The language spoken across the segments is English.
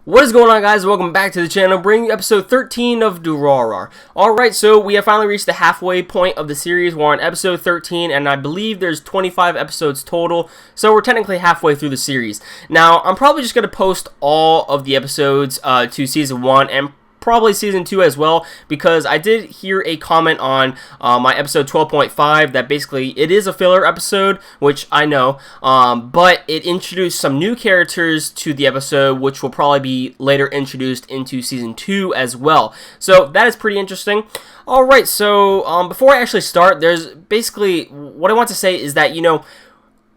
What is going on, guys? Welcome back to the channel, bringing you episode 13 of Durarara. Alright, so we have finally reached the halfway point of the series. We're on episode 13, and I believe there's 25 episodes total, so we're technically halfway through the series. Now, I'm probably just going to post all of the episodes to Season 1 and probably Season 2 as well, because I did hear a comment on my episode 12.5 that basically it is a filler episode, which I know, but it introduced some new characters to the episode, which will probably be later introduced into Season 2 as well. So that is pretty interesting. Alright, so before I actually start, there's basically, what I want to say is that,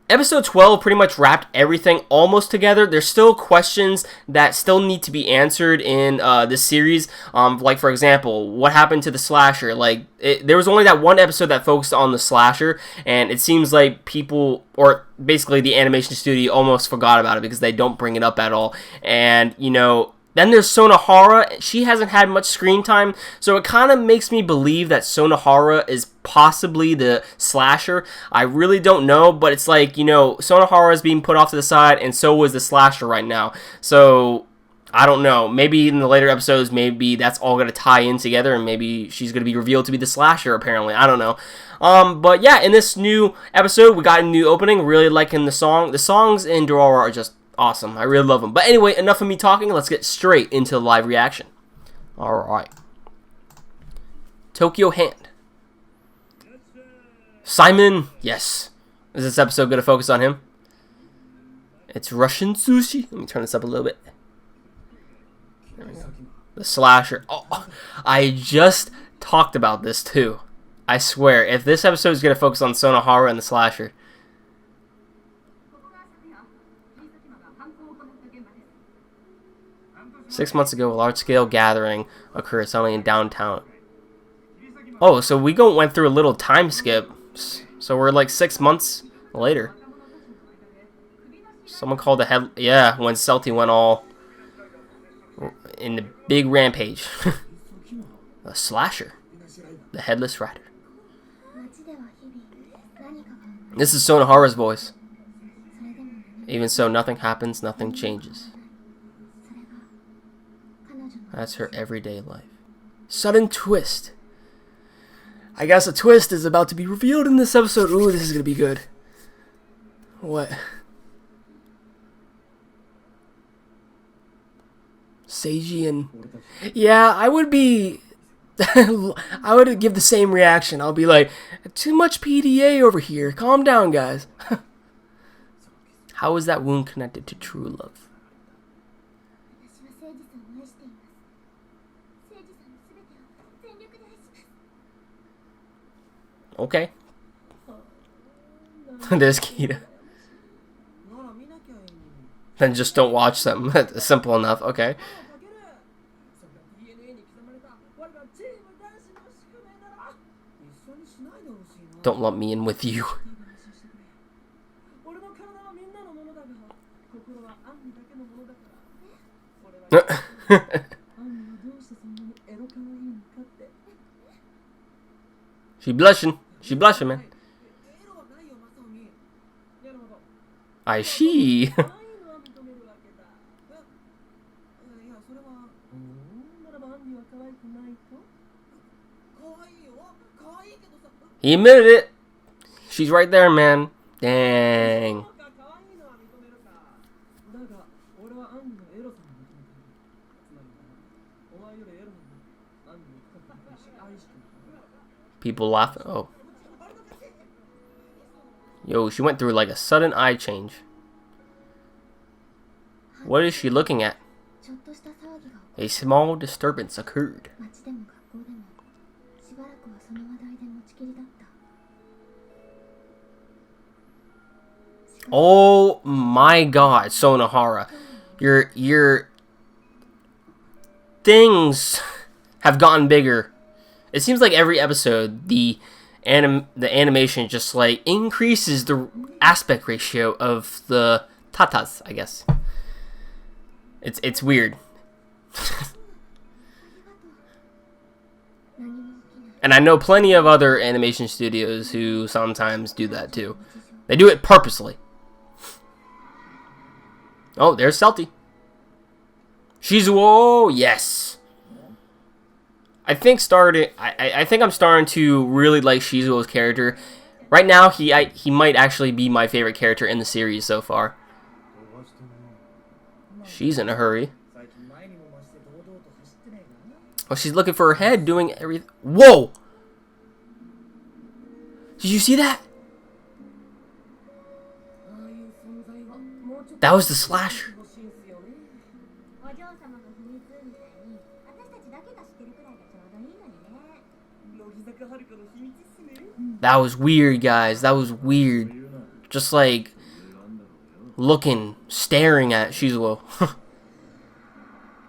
Episode 12 pretty much wrapped everything almost together. There's still questions that still need to be answered in this series. Like, for example, what happened to the slasher? There was only that one episode that focused on the slasher, and it seems like people, or basically the animation studio, almost forgot about it because they don't bring it up at all. And, then there's Sonohara. She hasn't had much screen time, so it kind of makes me believe that Sonohara is possibly the slasher. I really don't know, but it's like, Sonohara is being put off to the side, and so is the slasher right now. So, I don't know. Maybe in the later episodes, maybe that's all going to tie in together, and maybe she's going to be revealed to be the slasher, apparently. I don't know. But yeah, in this new episode, we got a new opening. Really liking the song. The songs in Durarara are just awesome. I really love them. But anyway, enough of me talking. Let's get straight into the live reaction. Alright. Tokyo Hand. Simon. Yes. Is this episode going to focus on him? It's Russian sushi. Let me turn this up a little bit. There we go. The slasher. Oh, I just talked about this too. I swear, if this episode is going to focus on Sonohara and the slasher. Six months ago, a large-scale gathering occurred suddenly in downtown. Oh, so we went through a little time skip. So we're like 6 months later. Someone called the head... Yeah, when Celty went all... in the big rampage. A slasher. The Headless Rider. This is Sonohara's voice. Even so, nothing happens, nothing changes. That's her everyday life. Sudden twist. I guess a twist is about to be revealed in this episode. Ooh, this is going to be good. What? Seiji and... Yeah, I would be... I would give the same reaction. I'll be like, too much PDA over here. Calm down, guys. How is that wound connected to true love? Okay. There's Kita. Then just don't watch them. Simple enough. Okay. Don't lump me in with you. She blushing. She blushing, man. I see. He admitted it. She's right there, man. Dang. People laughing. Oh. Yo, she went through like a sudden eye change. What is she looking at? A small disturbance occurred. Oh my god, Sonohara. Your things have gotten bigger. It seems like every episode the animation just like increases the aspect ratio of the tatas, I guess. It's weird. And I know plenty of other animation studios who sometimes do that too. They do it purposely. Oh, there's Celty. Shizuo, yes. I think I'm starting to really like Shizuo's character. Right now, he might actually be my favorite character in the series so far. She's in a hurry. Oh, she's looking for her head, doing everything. Whoa! Did you see that? That was the slasher. That was weird, guys. That was weird. Just like looking, staring at Shizuo.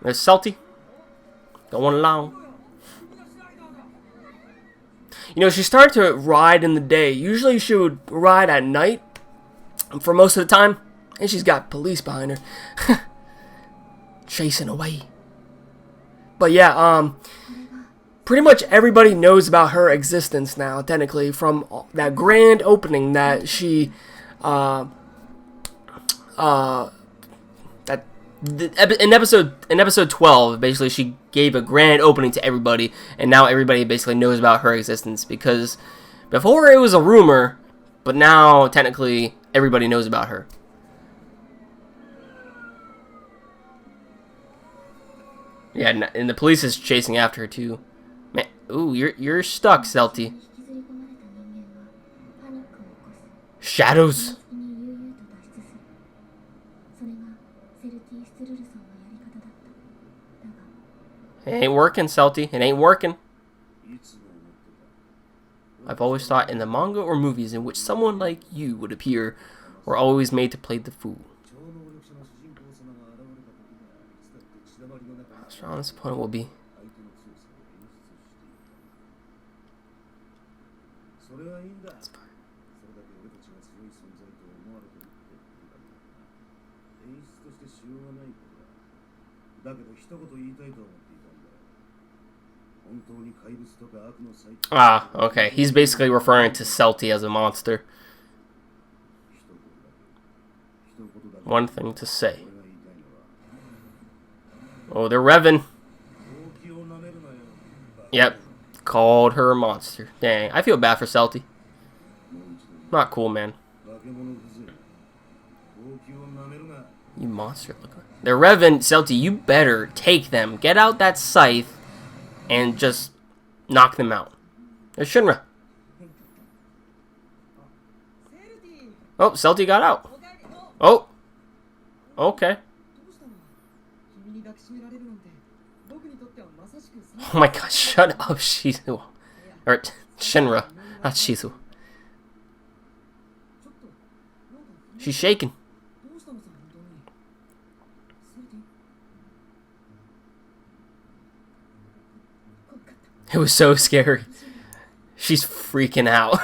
There's Salty. Going along. You know, she started to ride in the day. Usually she would ride at night for most of the time. And she's got police behind her. Chasing away. But yeah, pretty much everybody knows about her existence now, technically, from that grand opening that she, in episode 12, basically she gave a grand opening to everybody, and now everybody basically knows about her existence, because before it was a rumor, but now technically everybody knows about her. Yeah, and the police is chasing after her too. Man, ooh, you're stuck, Celty. Shadows. It ain't working, Celty. It ain't working. I've always thought in the manga or movies in which someone like you would appear were always made to play the fool. How strong this opponent will be. That's fine. Ah, okay. He's basically referring to Celty as a monster. One thing to say. Oh, they're revving. Yep. Called her a monster. Dang, I feel bad for Celty. Not cool, man. You monster. They're revving. Celty, you better take them. Get out that scythe and just knock them out. There's Shinra. Oh, Celty got out. Oh. Okay. Oh my god, shut up, Shizu. Or, Shinra, not Shizu. She's shaking. It was so scary. She's freaking out.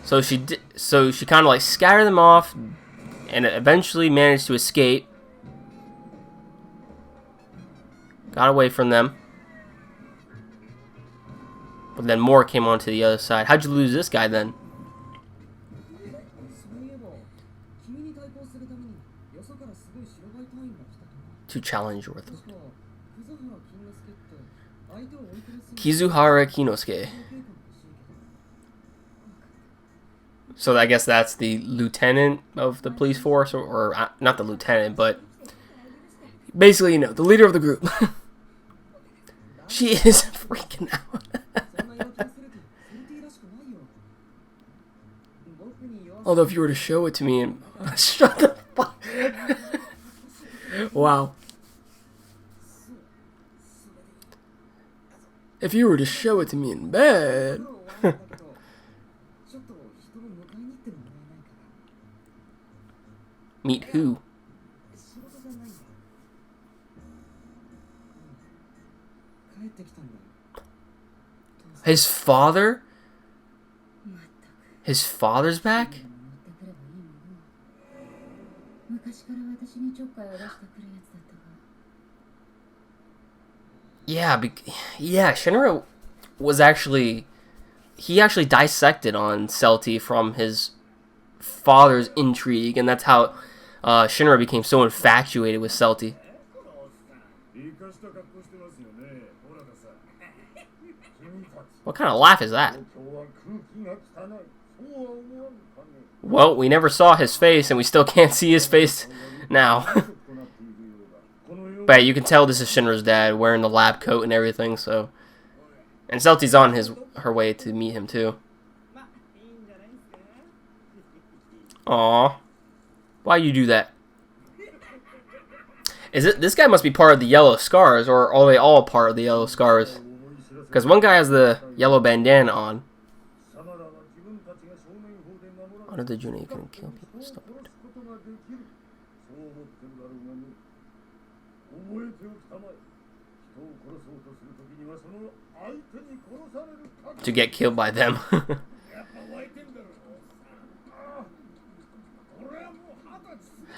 So she kind of like scattered them off, and eventually managed to escape. Got away from them. But then more came onto the other side. How'd you lose this guy then? To challenge your authority. Kizuhara Kinosuke. So I guess that's the lieutenant of the police force, or not the lieutenant, but basically, you know, the leader of the group. She is freaking out. Although if you were to show it to me and shut the fuck. Wow. If you were to show it to me in bed. Meet who? His father? His father's back? Yeah, Shinra was actually... He actually dissected on Celti from his father's intrigue, and that's how Shinra became so infatuated with Celti. What kind of laugh is that? Well, we never saw his face, and we still can't see his face now. But you can tell this is Shinra's dad, wearing the lab coat and everything, so... And Celti's on her way to meet him, too. Aww. Why you do that? This guy must be part of the Yellow Scars, or are they all part of the Yellow Scars? Because one guy has the yellow bandana on. Under the Juna, you can kill people. Stop it. To get killed by them.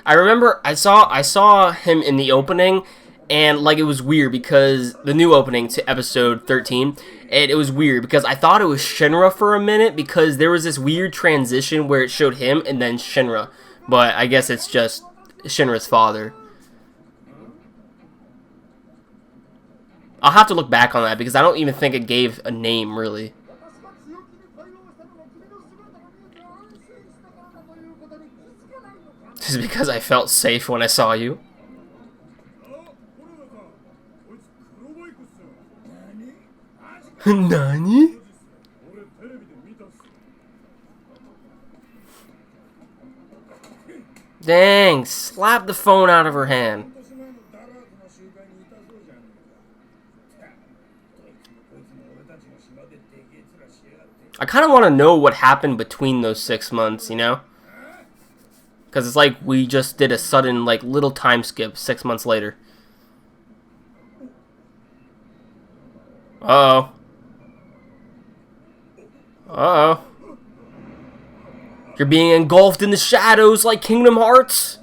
I remember I saw him in the opening, and like it was weird because the new opening to episode 13, and it was weird because I thought it was Shinra for a minute because there was this weird transition where it showed him and then Shinra, but I guess it's just Shinra's father. I'll have to look back on that because I don't even think it gave a name really. Just because I felt safe when I saw you. Nani? Dang, slap the phone out of her hand. I kind of want to know what happened between those 6 months, you know? Because it's like we just did a sudden, like, little time skip 6 months later. Uh-oh. Uh-oh. You're being engulfed in the shadows like Kingdom Hearts?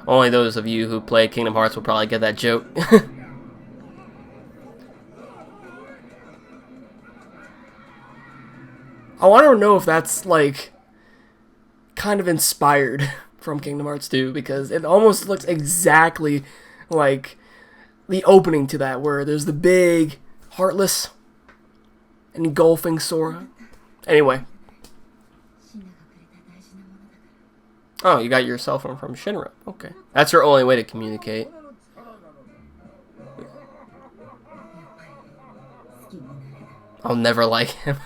Only those of you who play Kingdom Hearts will probably get that joke. I want to know if that's, like, kind of inspired from Kingdom Hearts 2, because it almost looks exactly like the opening to that, where there's the big, heartless, engulfing Sora. Anyway. Oh, you got your cell phone from Shinra. Okay. That's her only way to communicate. I'll never like him.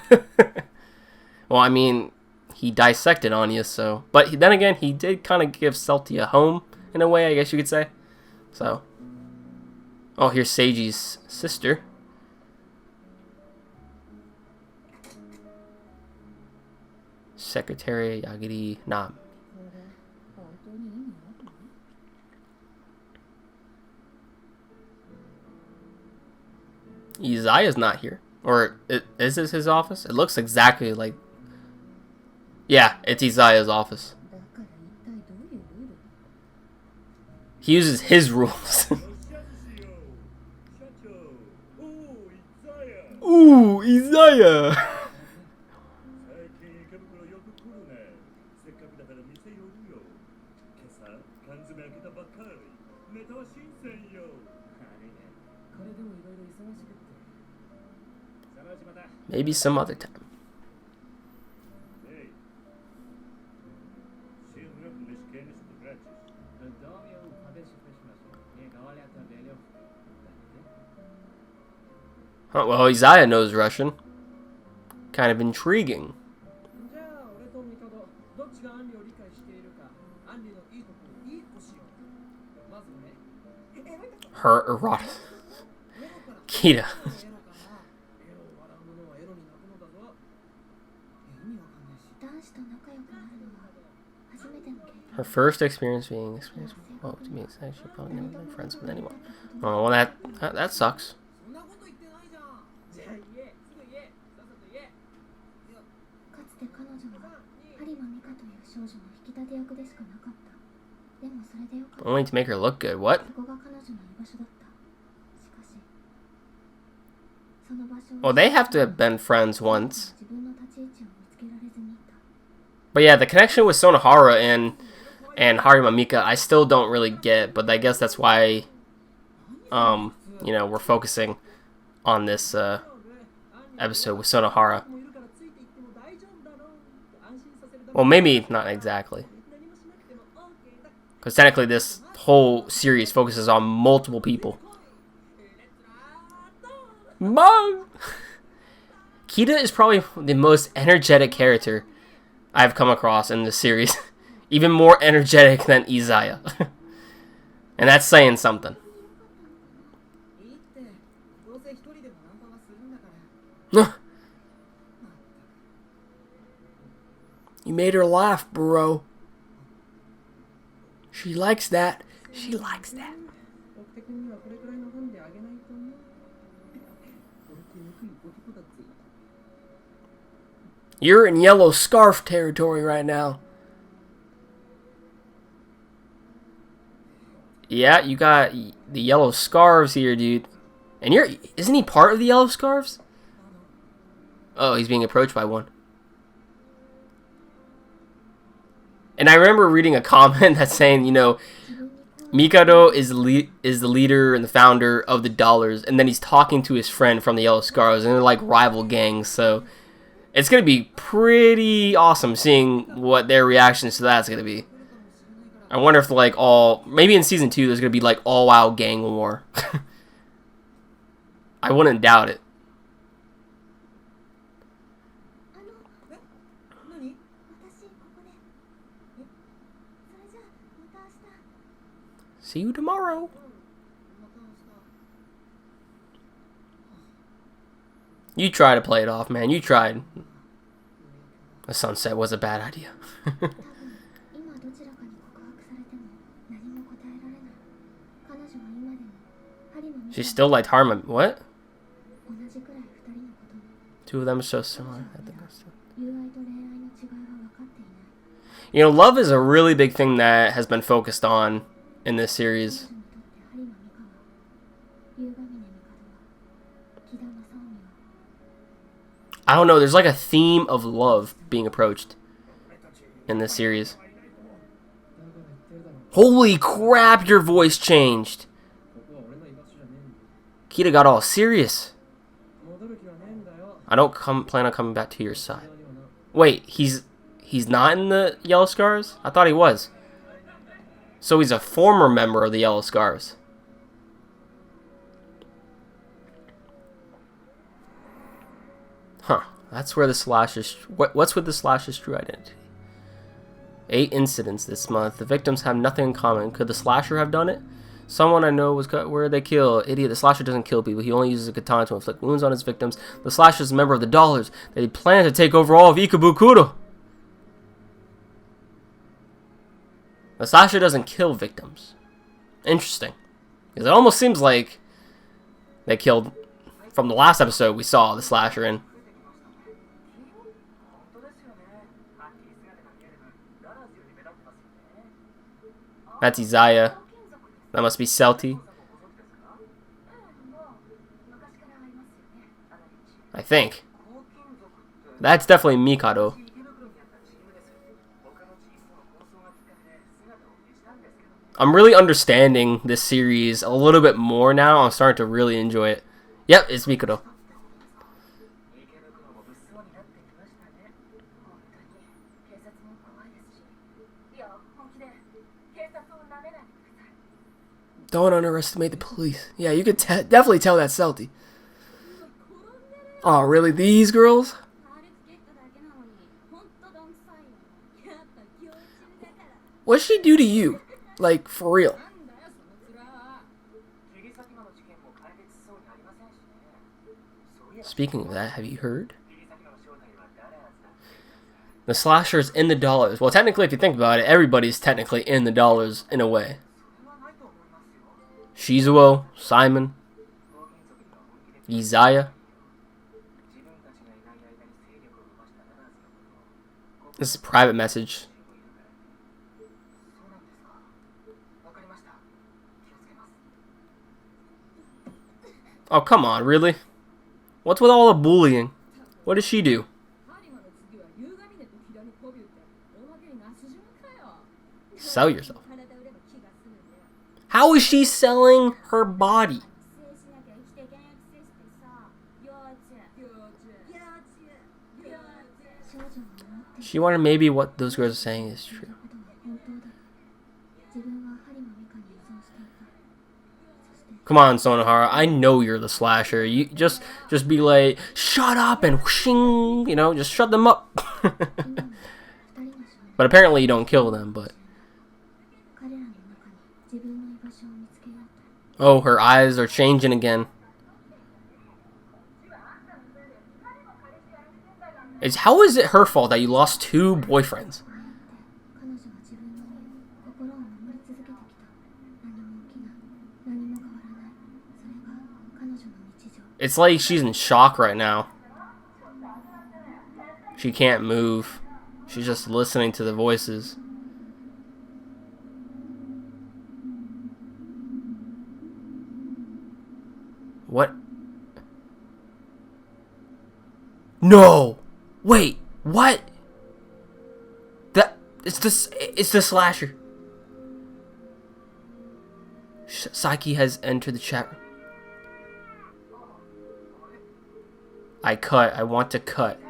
Well, I mean, he dissected Anya, so... But then again, he did kind of give Celti a home, in a way, I guess you could say. So... Oh, here's Seiji's sister. Secretary Yagiri Nam. Izaya's not here. Or, is this his office? It looks exactly like... Yeah, it's Izaya's office. He uses his rules. Ooh, Izaya! Maybe some other time. Oh, well, Izaya knows Russian. Kind of intriguing. Her erotic. Kita. Her first experience being experienced. Oh, to me, it's actually probably never been friends with anyone. Oh, well, that sucks. Only to make her look good. What? Well, they have to have been friends once. But yeah, the connection with Sonohara and Harima Mika, I still don't really get. But I guess that's why, we're focusing on this episode with Sonohara. Well, maybe not exactly. Because technically this whole series focuses on multiple people. Mom! Kita is probably the most energetic character I've come across in this series. Even more energetic than Izaya. And that's saying something. You made her laugh, bro. She likes that. She likes that. You're in yellow scarf territory right now. Yeah, you got the yellow scarves here, dude. And isn't he part of the yellow scarves? Oh, he's being approached by one. And I remember reading a comment that's saying, Mikado is the leader and the founder of the Dollars, and then he's talking to his friend from the Yellow Scarves, and they're like rival gangs, so it's going to be pretty awesome seeing what their reactions to that's going to be. I wonder if maybe in Season 2 there's going to be like all-out gang war. I wouldn't doubt it. See you tomorrow. You try to play it off, man. You tried. The sunset was a bad idea. She still liked Harmon. What? Two of them are so similar. Love is a really big thing that has been focused on in this series. I don't know, there's like a theme of love being approached in this series. Holy crap, your voice changed. Kita got all serious. I don't plan on coming back to your side. Wait, he's not in the Yellow Scars? I thought he was. So he's a former member of the Yellow Scarves. Huh. That's where the Slash's... What's with the Slash's true identity? 8 incidents this month. The victims have nothing in common. Could the Slasher have done it? Someone I know was cut. Where did they kill? Idiot. The Slasher doesn't kill people. He only uses a katana to inflict wounds on his victims. The Slasher is a member of the Dollars. That he planned to take over all of Ikebukuro. The Slasher doesn't kill victims. Interesting. Because it almost seems like they killed... From the last episode we saw the Slasher in. That's Izaya. That must be Celti. I think. That's definitely Mikado. I'm really understanding this series a little bit more now. I'm starting to really enjoy it. Yep, it's Mikado. Don't underestimate the police. Yeah, you could definitely tell that's Celti. Oh, really? These girls? What'd she do to you? Like, for real? Speaking of that, have you heard? The Slasher's in the Dollars. Well, technically, if you think about it, everybody's technically in the Dollars in a way. Shizuo, Simon, Izaya. This is a private message. Oh, come on, really? What's with all the bullying? What does she do? Sell yourself. How is she selling her body? She wanted maybe what those girls are saying is true. Come on, Sonohara. I know you're the slasher. You just be like, shut up and whooshing, you know, just shut them up. But apparently you don't kill them, but... Oh, her eyes are changing again. How is it her fault that you lost 2 boyfriends? It's like she's in shock right now. She can't move. She's just listening to the voices. What? No! Wait, what? It's the slasher. Saiki has entered the chat room. I want to cut.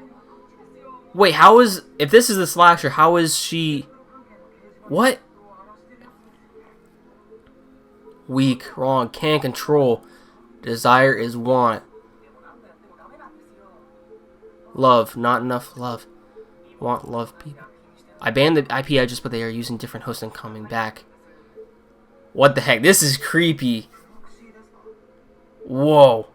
Wait, if this is the slasher, how is she... What? Weak, wrong, can't control. Desire is want. Love, not enough love. Want love people. I banned the IP address, but they are using different hosts and coming back. What the heck? This is creepy. Whoa.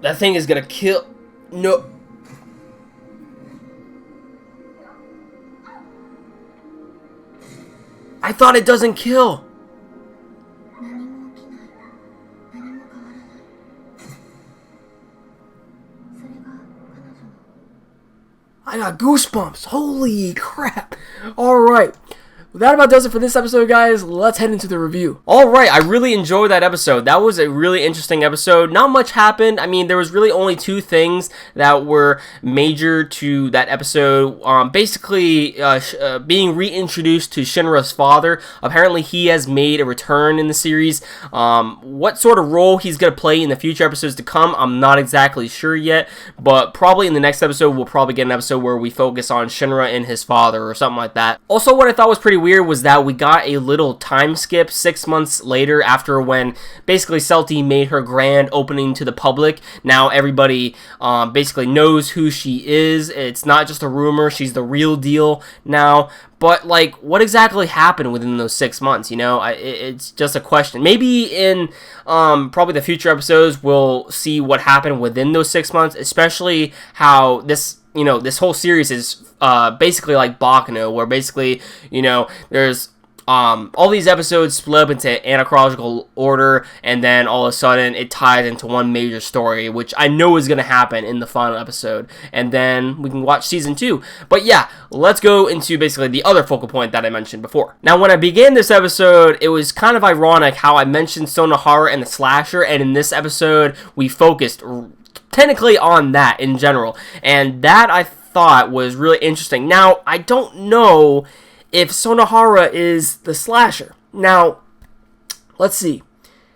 That thing is gonna kill. No. I thought it doesn't kill. I got goosebumps. Holy crap. Alright. That about does it for this episode, guys. Let's head into the review. Alright, I really enjoyed that episode. That was a really interesting episode. Not much happened. I mean, there was really only 2 things that were major to that episode. Basically, being reintroduced to Shinra's father. Apparently, he has made a return in the series. What sort of role he's going to play in the future episodes to come, I'm not exactly sure yet. But probably in the next episode, we'll probably get an episode where we focus on Shinra and his father or something like that. Also, what I thought was pretty weird was that we got a little time skip 6 months later after when basically Celti made her grand opening to the public. Now everybody basically knows who she is. It's not just a rumor, she's the real deal now. But, like, what exactly happened within those 6 months, you know? It's just a question. Maybe in probably the future episodes, we'll see what happened within those 6 months, especially how this, you know, this whole series is basically like Baccano, where basically, you know, there's all these episodes split up into anachronological order, and then all of a sudden it ties into one major story, which I know is going to happen in the final episode, and then we can watch season 2. But yeah, let's go into basically the other focal point that I mentioned before. Now, when I began this episode, it was kind of ironic how I mentioned Sonohara and the slasher, and in this episode we focused technically on that in general, and that I thought was really interesting. Now, I don't know if Sonohara is the slasher. Now, let's see.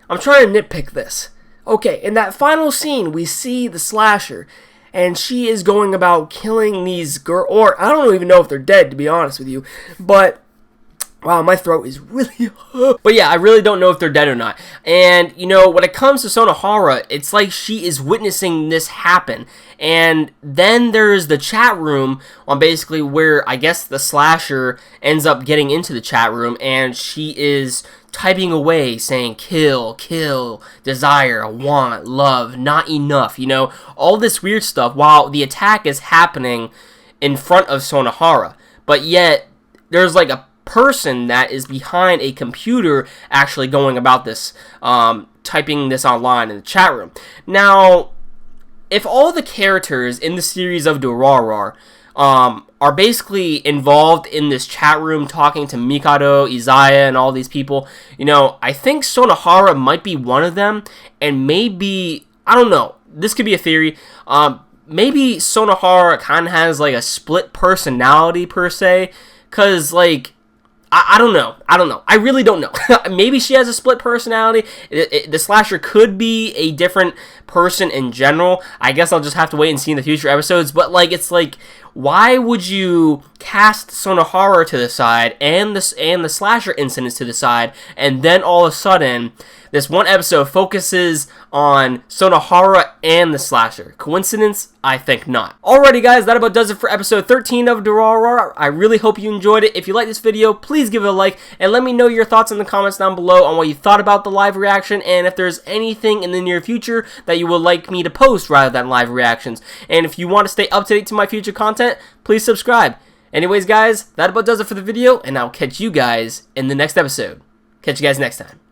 I'm trying to nitpick this. Okay, in that final scene, we see the slasher, and she is going about killing these girls, or I don't even know if they're dead, to be honest with you, but wow, my throat is really... But yeah, I really don't know if they're dead or not. And, you know, when it comes to Sonohara, it's like she is witnessing this happen. And then there's the chat room on basically where I guess the slasher ends up getting into the chat room, and she is typing away saying kill, kill, desire, want, love, not enough, you know, all this weird stuff while the attack is happening in front of Sonohara. But yet, there's like a person that is behind a computer actually going about this, typing this online in the chat room. Now, if all the characters in the series of Durarara are basically involved in this chat room talking to Mikado, Izaya, and all these people. You know, I think Sonohara might be one of them, and maybe, I don't know, this could be a theory, maybe Sonohara kind of has, like, a split personality, per se, because, like, I don't know. I really don't know. Maybe she has a split personality. The slasher could be a different person in general. I guess I'll just have to wait and see in the future episodes. But, like, it's like, why would you cast Sonohara to the side and the slasher incidents to the side, and then all of a sudden this one episode focuses on Sonohara and the slasher? Coincidence? I think not. Alrighty guys, that about does it for episode 13 of Durarara. I really hope you enjoyed it. If you like this video, please give it a like, and let me know your thoughts in the comments down below on what you thought about the live reaction, and if there's anything in the near future that you would like me to post rather than live reactions. And if you want to stay up to date to my future content, please subscribe. Anyways guys, that about does it for the video, and I'll catch you guys in the next episode. Catch you guys next time.